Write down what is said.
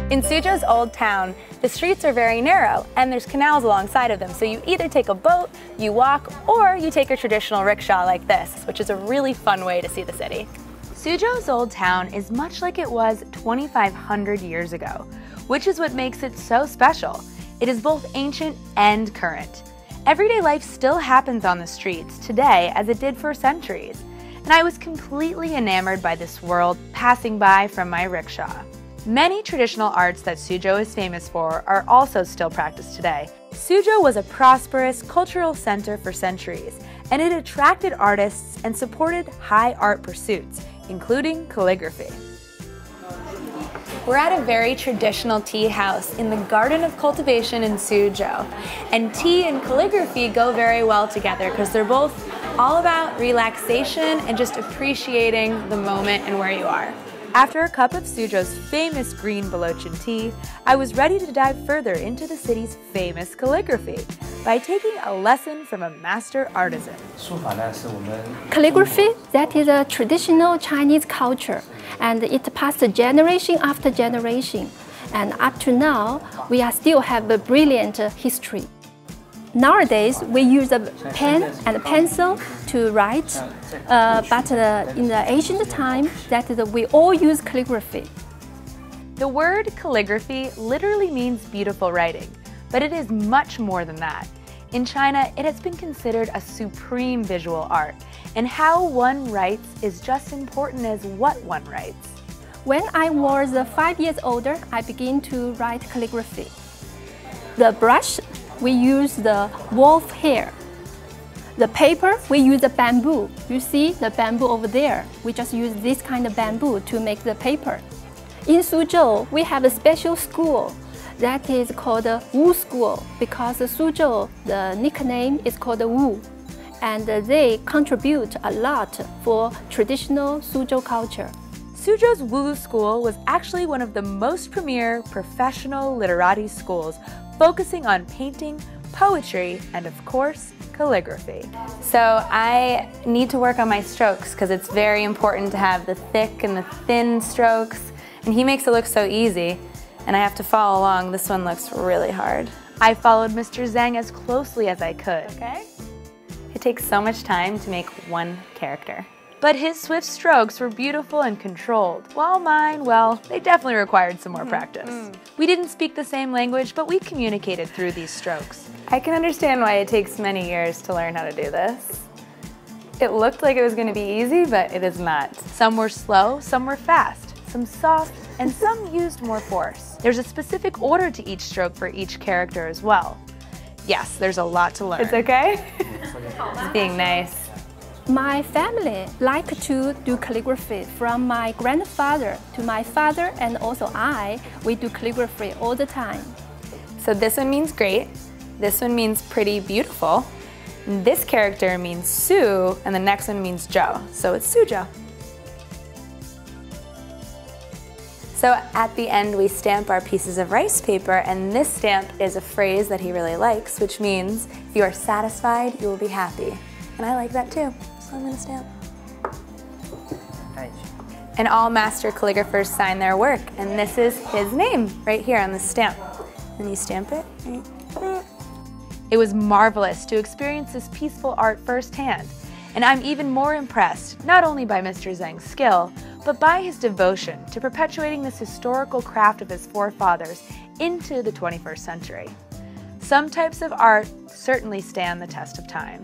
In Suzhou's old town, the streets are very narrow and there's canals alongside of them, so you either take a boat, you walk, or you take a traditional rickshaw like this, which is a really fun way to see the city. Suzhou's old town is much like it was 2,500 years ago, which is what makes it so special. It is both ancient and current. Everyday life still happens on the streets today as it did for centuries, and I was completely enamored by this world passing by from my rickshaw. Many traditional arts that Suzhou is famous for are also still practiced today. Suzhou was a prosperous cultural center for centuries, and it attracted artists and supported high art pursuits, including calligraphy. We're at a very traditional tea house in the Garden of Cultivation in Suzhou. And tea and calligraphy go very well together because they're both all about relaxation and just appreciating the moment and where you are. After a cup of Suzhou's famous green Balochin tea, I was ready to dive further into the city's famous calligraphy by taking a lesson from a master artisan. Calligraphy, that is a traditional Chinese culture, and it passed generation after generation. And up to now, we still have a brilliant history. Nowadays, we use a pen and a pencil to write, but in the ancient time, that is, we all use calligraphy. The word calligraphy literally means beautiful writing, but it is much more than that. In China, it has been considered a supreme visual art, and how one writes is just important as what one writes. When I was 5 years older, I began to write calligraphy. The brush, we use the wolf hair. The paper, we use the bamboo. You see the bamboo over there. We just use this kind of bamboo to make the paper. In Suzhou, we have a special school that is called the Wu School because Suzhou, the nickname is called the Wu. And they contribute a lot for traditional Suzhou culture. Suzhou's Wu School was actually one of the most premier professional literati schools, focusing on painting, poetry, and of course, calligraphy. So I need to work on my strokes because it's very important to have the thick and the thin strokes, and he makes it look so easy, and I have to follow along. This one looks really hard. I followed Mr. Zhang as closely as I could. Okay. It takes so much time to make one character. But his swift strokes were beautiful and controlled, while mine, well, they definitely required some more practice. We didn't speak the same language, but we communicated through these strokes. I can understand why it takes many years to learn how to do this. It looked like it was going to be easy, but it is not. Some were slow, some were fast, some soft, and some used more force. There's a specific order to each stroke for each character as well. Yes, there's a lot to learn. It's okay? It's being nice. My family like to do calligraphy. From my grandfather to my father and also we do calligraphy all the time. So this one means great, this one means pretty beautiful, this character means Sue, and the next one means Joe, so it's Suzhou. So at the end we stamp our pieces of rice paper, and this stamp is a phrase that he really likes, which means if you are satisfied, you will be happy. And I like that too. So I'm going to stamp. And all master calligraphers sign their work, and this is his name right here on the stamp. And you stamp it. It was marvelous to experience this peaceful art firsthand, and I'm even more impressed not only by Mr. Zhang's skill, but by his devotion to perpetuating this historical craft of his forefathers into the 21st century. Some types of art certainly stand the test of time.